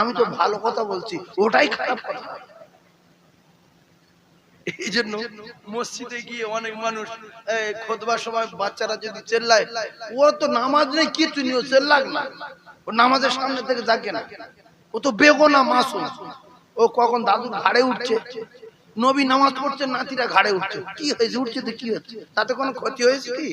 আমি তো ভালো কথা বলছি, ওটাই খারাপ কথা। এই জন্য মসজিদে গিয়ে অনেক মানুষ খুতবার সময় বাচ্চারা যদি চেল্লায়, ও তো নামাজ নেই কিছু নেই, ও চেল্লাক না, ও নামাজের সামনে থেকে যাকে না, ও তো বেগোনা মাসুম। ও কখন দাদুর ঘাড়ে উঠছে, নবী নামাজ পড়ছে, নাতিরা ঘাড়ে উঠছে, কি হয়েছে, উঠছে তো কি হচ্ছে, তাতে কোনো ক্ষতি হয়েছে কি?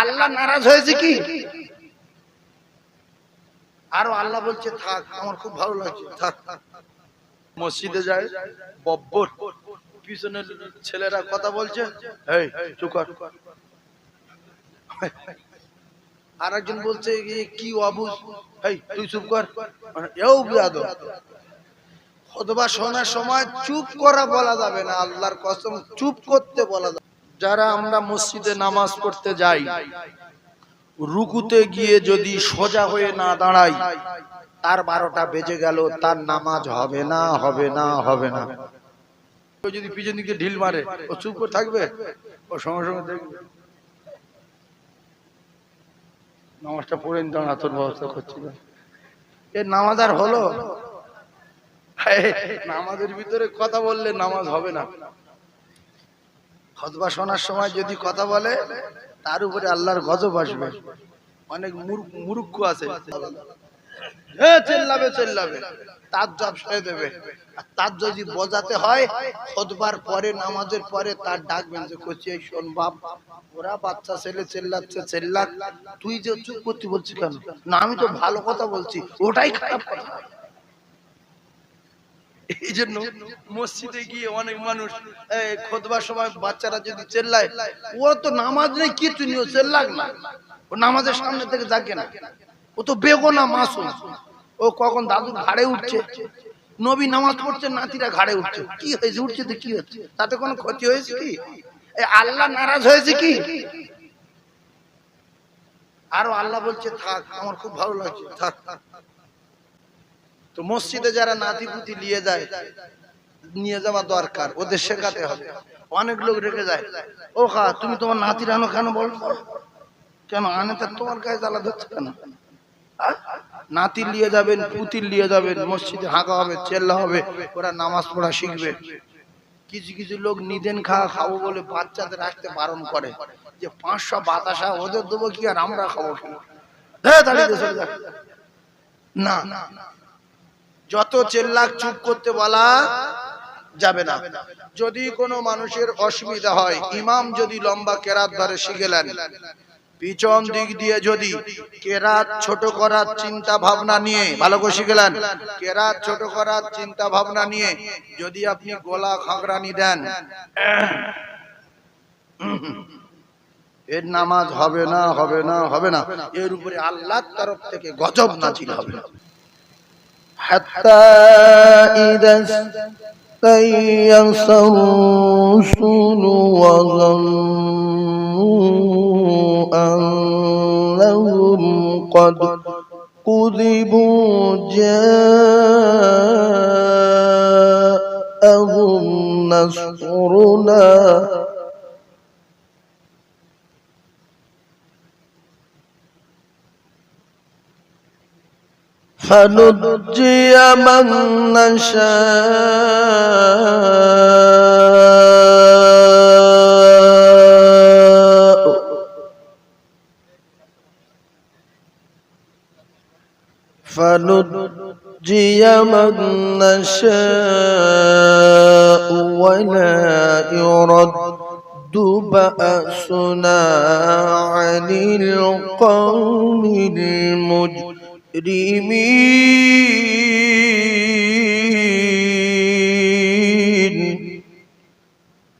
আল্লাহ নারাজ হয়েছে কি? আরো আল্লাহ বলছে থাক, আমার খুব ভালো লাগছে, থাক। মসজিদে যায়, বব্বর পিছনের ছেলেরা কথা বলছে, এই চুপ কর। আর একজন বলছে কি অবুঝ, এই তুই চুপ কর। এও বিয়াদব। খুতবা শোনার সময় চুপ করা বলা যাবে না, আল্লাহর কসম চুপ করতে বলা যাবে। যারা আমরা মসজিদে নামাজ পড়তে যাই, রুকুতে গিয়ে যদি সোজা হয়ে না দাঁড়াই, তার 12টা বেজে গেল, তার নামাজ হবে না, হবে না, হবে না। যদি পিছন দিকে ঢিল মারে, ও চুপ করে থাকবে? ও সঙ্গে সঙ্গে দেখবে নামাজটা পড়ে দাঁড়া, তোর ব্যবস্থা করছি না। এর নামাজ আর হলো? নামাজের ভিতরে কথা বললে নামাজ হবে না। খুতবা শোনার সময় যদি কথা বলে, তার উপরে আল্লাহর গজব আসবে। অনেক মূর্খ আছে, চেল্লাবে চেল্লাবে, তার জব সয়ে দেবে। আর তার যদি বোঝাতে হয়, খুতবার পরে, নামাজের পরে তার ডাকবেন যে করছি, এই শোন বাপ, ওরা বাচ্চা ছেলে চেল্লাচ্ছে, চেল্লাক, তুই যে চুপ করতে বলছিস কেন? না আমি তো ভালো কথা বলছি, ওটাই খারাপ কথা। এই জন্য মসজিদে গিয়ে অনেক মানুষ খুতবার সময় বাচ্চারা যদি চেল্লায়, ও তো নামাজ নেই কিছু নেই, ও চেল্লাক না, ও নামাজের সামনে থেকে যাকে না, ও তো বেগোনা মাসুম। ও কখন দাদুর ঘাড়ে উঠছে, নবী নামাজ পড়ছে, নাতিরা ঘাড়ে উঠছে, কি হয়েছে, উঠছে তো কি হচ্ছে, তাতে কোনো ক্ষতি হয়েছে কি? আল্লাহ নারাজ হয়েছে কি? আরো আল্লাহ বলছে থাক, আমার খুব ভালো লাগছে, থাক। তো মসজিদে যারা নাতি পুতি নিয়ে যায়, নিয়ে যাওয়া দরকার, ওদের শেখাতে হবে। অনেক লোক রেখে যায়, ও খা তুমি তোমার নাতির আনো কেন, বল কেন আনে, তার তোমার গায়ে জ্বালা ধরছে কেন? নাতি নিয়ে যাবেন, পুতির নিয়ে যাবেন, মসজিদে হাঁকা হবে, চেল্লা হবে, ওরা নামাজ পড়া শিখবে। কিছু কিছু লোক নিদেন খাবো বলে বাচ্চাদের আসতে বারণ করে, যে 500 বাতাসা ওদের দেবো কি আর আমরা খাবো কি? না, যত চেল্লাক চুপ করতে বলা যাবে না। যদি কোনো মানুষের অসুবিধা হয়, ইমাম যদি লম্বা কেরাত ধরে শিখেলেন, পিছন দিক দিয়ে যদি কেরাত ছোট করার চিন্তা ভাবনা নিয়ে, ভালো করে শিখেলেন, কেরাত ছোট করার চিন্তা ভাবনা নিয়ে যদি আপনি গলা খাগড়ানি দেন, এর নামাজ হবে না, হবে না, হবে না। এর উপরে আল্লাহর তরফ থেকে গজব নাজিল হবে। হাত্তা ইদা তায়াসসা রুসুলু ওয়া যান্নু আন্নাহুম ক্বাদ কুযিবু জাআহুম নাসরুনা فنجي من نشاء ولا يرد بأسنا عن القوم المجرمين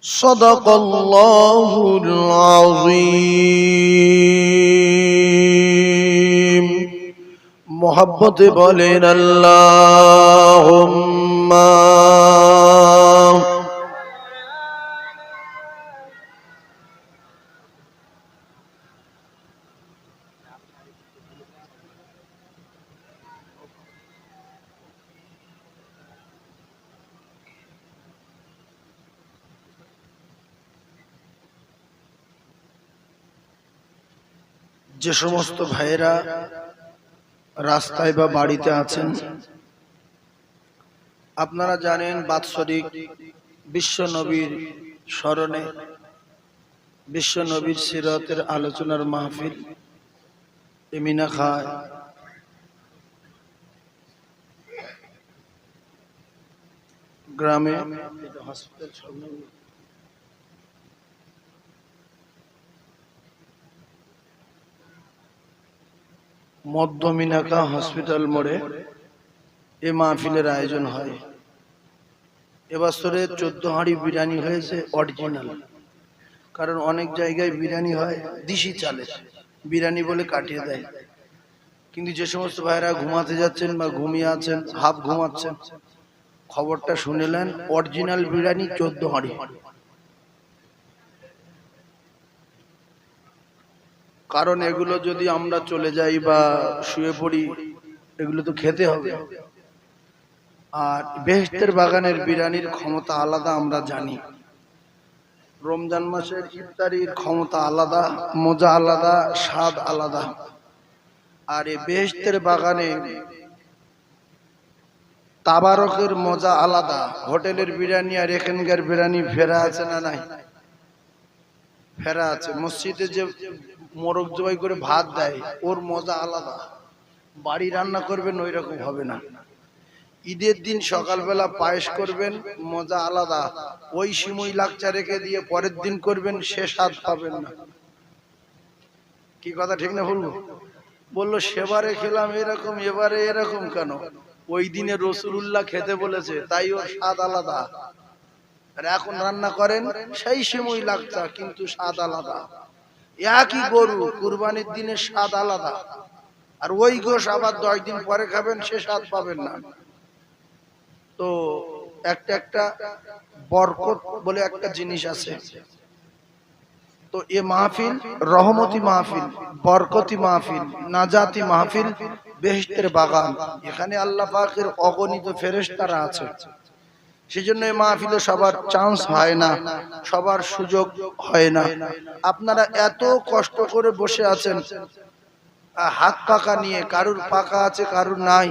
صدق الله العظيم। محبت بولين اللهم যে সমস্ত ভাইয়েরা রাস্তায় বা বাড়িতে আছেন, আপনারা জানেন বাৎসরিক বিশ্ব নবীর স্মরণে বিশ্ব নবীর সিরাতের আলোচনার মাহফিল এমিনা খায় গ্রামে মধ্য মিনাকা হসপিটাল মোড়ে এ মাহফিলের আয়োজন হয়। এবছরে 14 হাঁড়ি বিরিয়ানি হয়েছে অরিজিনাল, কারণ অনেক জায়গায় বিরিয়ানি হয় দিশি চালে, বিরিয়ানি বলে কাটিয়ে দেয়। কিন্তু যে সমস্ত ভাইরা ঘুমাতে যাচ্ছেন বা ঘুমিয়ে আছেন, হাফ ঘুমাচ্ছেন, খবরটা শুনেলেন অরিজিনাল বিরিয়ানি 14 হাঁড়ি। কারণ এগুলো যদি আমরা চলে যাই বা শুয়ে পড়ি, এগুলো তো খেতে হবে। আর বেহেশতের বাগানের বিরিয়ানির ক্ষমতা আলাদা, আমরা জানি। রমজান মাসের ইফতারির ক্ষমতা আলাদা, মজা আলাদা, স্বাদ আলাদা। আর এই বেহেশতের বাগানে তাবারকের মজা আলাদা। হোটেলের বিরিয়ানি আর এখানকার বিরিয়ানি ফেরা আছে না নাই? ফেরা আছে। মসজিদে যে মোরগ জবাই করে ভাত দেয়, ওর মজা আলাদা। বাড়ি রান্না করবেন ওই রকম হবে না। ঈদের দিন সকালবেলা পায়েস করবেন, মজা আলাদা। ওই সিমুই লাকচা রেখে দিয়ে পরের দিন করবেন, সে স্বাদ পাবেন না। কি কথা ঠিক না বলবো? বললো সেবারে খেলাম এরকম, এবারে এরকম কেন? ওই দিনে রাসূলুল্লাহ খেতে বলেছে, তাই ওর স্বাদ আলাদা। আর এখন রান্না করেন সেই সিমুই লাকচা, কিন্তু স্বাদ আলাদা। একই গরু, কুরবানির দিনের স্বাদ আলাদা। আর ওই গোশ আবার 10 দিন পরে খাবেন, সে স্বাদ পাবেন না। তো একটা বরকত বলে একটা জিনিস আছে। তো এ মাহফিল রহমতি মাহফিল, বরকতি মাহফিল, নাজাতি মাহফিল, বেহেশতের বাগান। এখানে আল্লাহ পাকের অগণিত ফেরেশতারা আছে। সেজন্য এই মাহফিলে সবার চান্স হয় না, সবার সুযোগ হয় না। আপনারা এত কষ্ট করে বসে আছেন হাত পাকা নিয়ে, কারুর পাকা আছে কারুর নাই।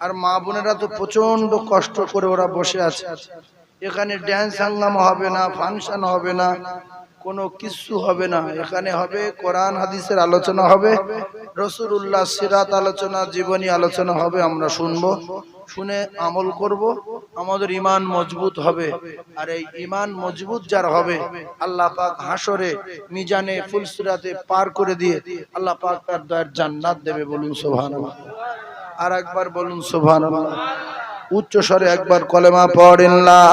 আর মা বোনেরা তো প্রচন্ড কষ্ট করে ওরা বসে আছে। এখানে ড্যান্স হাঙ্গামা হবে না, ফাংশন হবে না, কোনো কিছু হবে না। এখানে হবে কোরআন হাদিসের আলোচনা হবে, রাসূলুল্লাহ সিরাত আলোচনা, জীবনী আলোচনা হবে। আমরা শুনবো, শুনে আমল করব, আমাদের ঈমান মজবুত হবে। আর এই ঈমান মজবুত যার হবে, আল্লাহ পাক হাসরে মিজানে ফুলসিরাতে পার করে দিয়ে আল্লাহ পাক তার দয়ার জান্নাত দেবে। বলুন সুবহানাল্লাহ। আর একবার বলুন সুবহানাল্লাহ। উচ্চ স্বরে একবার কলেমা পড়েন, লা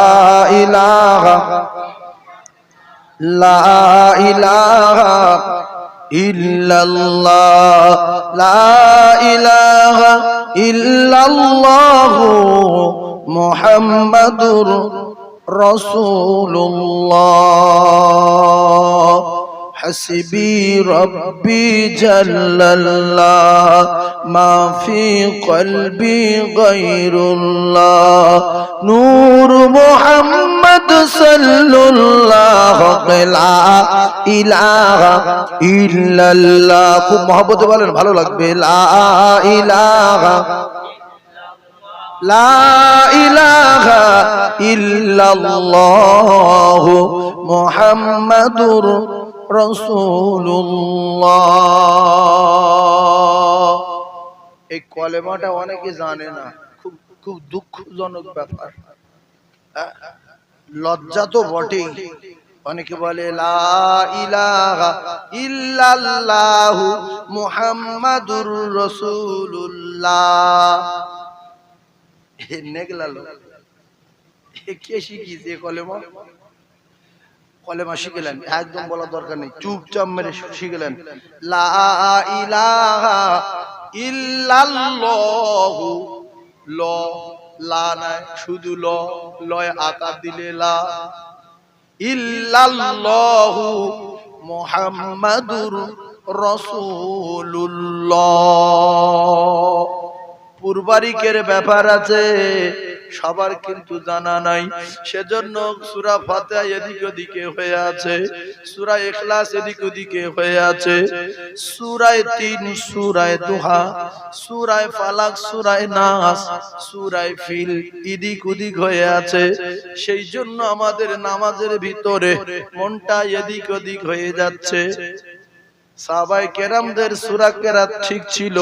ইলাহা লা ইলাহা ইল্লাল্লাহ, লা ইলাহা ইল্লাল্লাহ মুহাম্মাদুর রাসূলুল্লাহ। হাসবি রব্বি জাল্লাল্লাহ, মা ফি কলবি গায়রুল্লাহ। নূর মুহাম্মদ সাল্লাল্লাহু লা ইলাহা ইল্লাল্লাহ। খুব মহব্বতে বলেন, ভালো লাগবে। লা ইলাহা লা ইলাহা ইল্লাল্লাহ মুহাম্মাদুর রাসূলুল্লাহ। এই কলেমাটা অনেকে জানে না, খুব দুঃখজনক ব্যাপার। লজ্জা তো বটেই। অনেকে বলে লা ইলাহা ইল্লাল্লাহু মুহাম্মাদুর রাসূলুল্লাহ। নেগলা লোক কে শিখিয়েছে কলেমা? কলেমা শিখলেন, একদম বলা দরকার নেই, চুপচাপ মেরে শিখলেন লা ইলাহা ইল্লাল্লাহু। ল লা নাই, শুধু ল, লয় আকার দিলে লা। ইল্লাল্লাহু মুহাম্মাদুর রাসূলুল্লাহ। পূর্বারিকের ব্যাপার আছে, সবার কিন্তু জানা নাই। সেজন্য সূরা ফাতিহা এদিক ওদিকে হয়ে আছে, সূরা ইখলাস এদিক ওদিকে হয়ে আছে, সূরা 3, সূরা দুহা, সূরা ফালাক, সূরা নাস, সূরা ফিল এদিক ওদিক হয়ে আছে। সেই জন্য আমাদের নামাজের ভিতরে মনটা এদিক ওদিক হয়ে যাচ্ছে। সাহাবায়ে কেরামদের সূরা কেরাত ঠিক ছিল,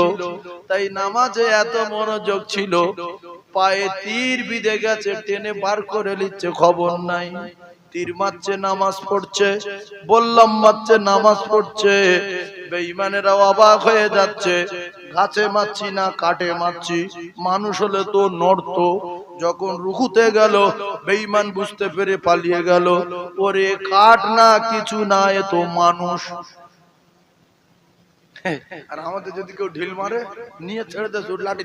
তাই নামাজে এত মনোযোগ ছিল। পায়ে তীর বিঁধে গেছে, টেনে বার করে নিচ্ছে, খবর নাই। তীর মারছে, নামাজ পড়ছে, বললাম মারছে, নামাজ পড়ছে। বেঈমানেরা অবাক হয়ে যাচ্ছে, গাছে মারছি না কাটে মারছি, মানুষ হলে তো নড়তো। যখন রুকুতে গেল, বেঈমান বুঝতে পেরে পালিয়ে গেল, ওরে কাট না কিছু না, এ তো মানুষ। আর আমাদের যদি কেউ ঢিল মারে, নিয়ে ছেড়ে দে জোর লাঠি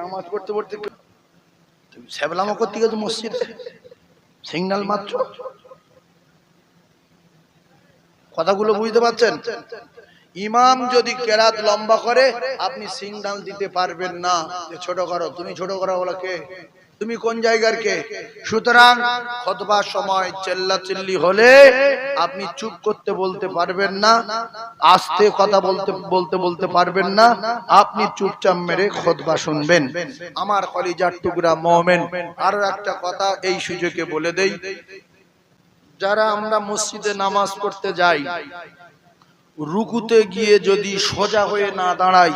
নামাজ পড়তে পড়তে সেবলামা করতে গেছো মসজিদ, সিগন্যাল মারছো। কথাগুলো বুঝতে পারছেন? ইমাম যদি কেরাত লম্বা করে, আপনি সিগন্যাল দিতে পারবেন না যে ছোট করো। তুমি ছোট করো বলো কে? তুমি কোন জায়গার কে? সুতরাং খুতবার সময় চিল্লাচিল্লি হলে আপনি চুপ করতে বলতে পারবেন না, আস্তে কথা বলতে পারবেন না। আপনি চুপচাপ মেরে খুতবা শুনবেন। আমার কলিজার টুকরা মুমিন, আরো একটা কথা এই সুযোগে বলে দেই, যারা আমরা মসজিদে নামাজ পড়তে যাই, রুকুতে গিয়ে যদি সোজা হয়ে না দাঁড়াই,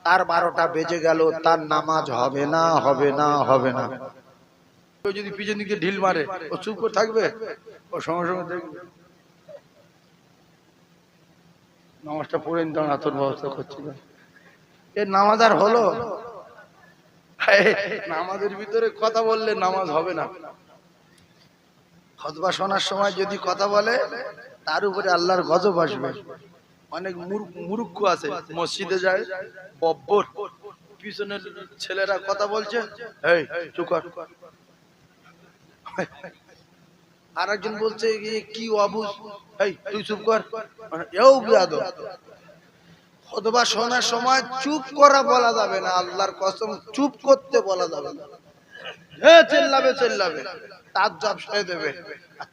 তার 12টা বেজে গেল, তার নামাজ হবে না, হবে না, হবে না। যদি পিছন দিকে ঢিল মারে, ও চুপ করে থাকবে? ও সঙ্গে সঙ্গে দেখবে নামাজটা পড়ে দাঁড়া, তোর ব্যবস্থা করছি না। এর নামাজ আর হলো? নামাজের ভিতরে কথা বললে নামাজ হবে না। খুতবা শোনার সময় যদি কথা বলে, তার উপরে আল্লাহর গজব আসবে। অনেক মূর্খ আছে, মসজিদে যায়, বব্বর, পিছনের ছেলেরা কথা বলছে, এই চুপ কর। আর একজন বলছে কি অবুঝ, এই তুই চুপ কর। এও বিয়াদব। খুতবা শোনার সময় চুপ করা বলা যাবে না, আল্লাহর কসম চুপ করতে বলা যাবে না। চেল্লাবে, তার জব সয়ে দেবে।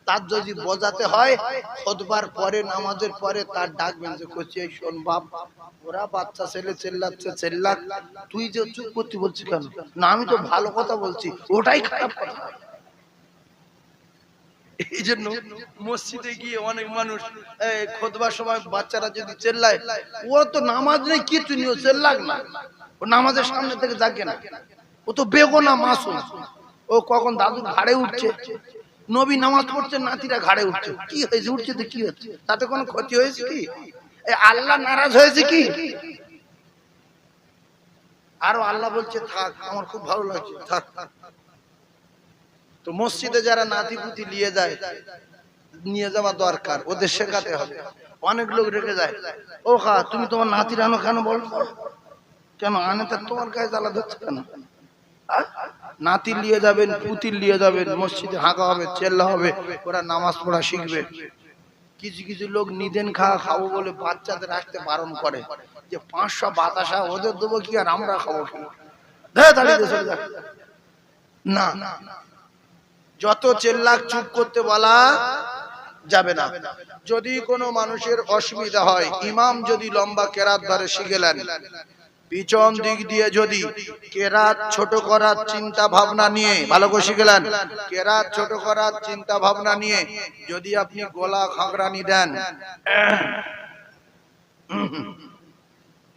তার যদি বোঝাতে হয়, খুতবার পরে, নামাজের পরে তার ডাকবেন যে করছি, এই শোন বাপ, ওরা বাচ্চা ছেলে চেল্লাচ্ছে, চেল্লাক, তুই যে চুপ করতে বলছিস কেন? না আমি তো ভালো কথা বলছি, ওটাই খারাপ কথা। এই জন্য মসজিদে গিয়ে অনেক মানুষ খুতবার সময় বাচ্চারা যদি চেল্লায়, ও তো নামাজ নেই কিছু নেই, ও চেল্লাক না, ও নামাজের সামনে থেকে যাকে না, ও তো বেগোনা মাসুম। ও কখন দাদুর ঘাড়ে উঠছে, নবী নামাজ পড়ছে, নাতিরা ঘাড়ে উঠছে, কি হয়েছে? উঠছে তো কি হচ্ছে? তাতে কোনো ক্ষতি হয়েছে কি? আল্লাহ নারাজ হয়েছে কি? আরো আল্লাহ বলছে থাক, আমার খুব ভালো লাগছে, থাক। তো মসজিদে যারা নাতি পুতি নিয়ে যাওয়া দরকার, ওদের শেখাতে হবে। অনেক লোক রেখে যায়, ও খা তুমি তোমার নাতির আনো কেন? বল কেন আনে? তা তোমার গায়ে জ্বালা ধরছে কেন? নাতি নিয়ে যাবেন, পুতির নিয়ে যাবেন, মসজিদে হাঁকা হবে, চেল্লা হবে, ওরা নামাজ পড়া শিখবে। কিছু কিছু লোক নিদেন খাবো বলে বাচ্চাদের আসতে বারণ করে, যে 500 বাতাসা ওদের দেবো কি আর আমরা খাবো কি? না, যত চেল্লাক চুপ করতে বলা যাবে না। যদি কোনো মানুষের অসুবিধা হয়, ইমাম যদি লম্বা কেরাত ধরে শিখেলেন, পিছন দিক দিয়ে যদি কেরাত ছোট করার চিন্তা ভাবনা নিয়ে, ভালো করে শিখলেন, কেরাত ছোট করার চিন্তা ভাবনা নিয়ে যদি আপনি গলা খাগড়ানি দেন,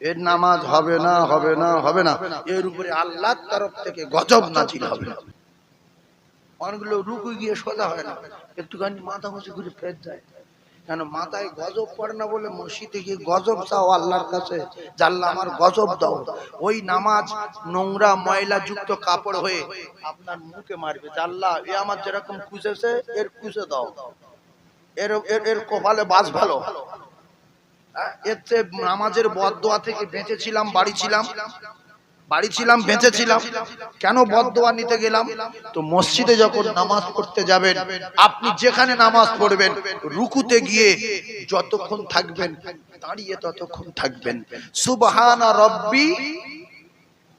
এর নামাজ হবে না, হবে না, হবে না। এর উপরে আল্লাহর তরফ থেকে গজব নাজিল হবে। অনেকগুলো রুকু গিয়ে সোজা হয় না, একটুখানি মাথা বসে ঘুরে ফের যায়। কেন? মাথায় গজব পড়ে না বলে মসজিদে গিয়ে গজব চাও আল্লাহর কাছে, আল্লাহ আমার গজব দাও। ওই নামাজ নোংরা ময়লা যুক্ত কাপড় হয়ে আপনার মুখে মারবে, আল্লাহ এ আমার যেরকম কুচেছে এর কুচে দাও, এর কপালে বাস ভালো। এর চেয়ে নামাজের বদদোয়া থেকে বেঁচেছিলাম, বাড়ি ছিলাম, বেঁচেছিলাম। কেন বদদোয়া নিতে গেলাম? তো মসজিদে যখন নামাজ পড়তে যাবেন, আপনি যেখানে নামাজ পড়বেন, রুকুতে গিয়ে যতক্ষণ থাকবেন, দাঁড়িয়ে ততক্ষণ থাকবেন। সুবহানা রব্বি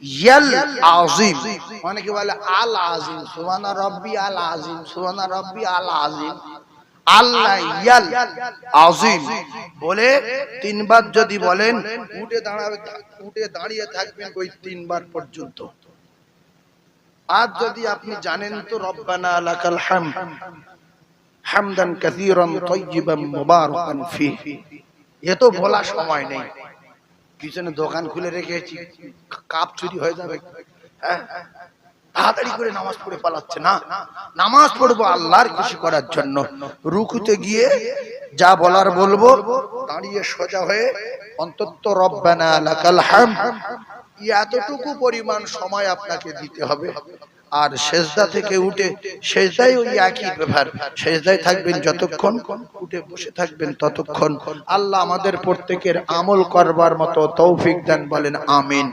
ইয়াল আজিম, অনেকে বলে আল আজিম, সুবহান রাব্বি আল আজিম, সুবহান রাব্বি আল আজিম। আল্লাহ ইয়াল আজিম বলে তিনবার যদি বলেন, উঠে দাঁড়িয়ে থাকবেন ওই তিনবার পর্যন্ত। আর যদি আপনি জানেন তো রব্বানা লাকাল হামদ হামদান কাসীরান তাইয়িবান মুবারাকান ফিহি, এ তো বলার সময় নেই, পিছনে দোকান খুলে রেখেছি, কাপ চুরি হয়ে যাবে, হ্যাঁ তাড়াতাড়ি করে নামাজ পড়ে পালাচ্ছে না। নামাজ পড়বো আল্লাহর খুশি করার জন্য। রুকুতে গিয়ে যা বলার বলবো, দাঁড়িয়ে সোজা হয়ে অন্তত রব্বানা লাকাল হামদ এতটুকু পরিমাণ সময় আপনাকে দিতে হবে। আর সেজদা থেকে উঠে, সেজদায় ওই একই ব্যাপার, সেজদায় থাকবেন যতক্ষণ, উঠে বসে থাকবেন ততক্ষণ। আল্লাহ আমাদের প্রত্যেকের আমল করবার মতো তৌফিক দেন, বলেন আমিন।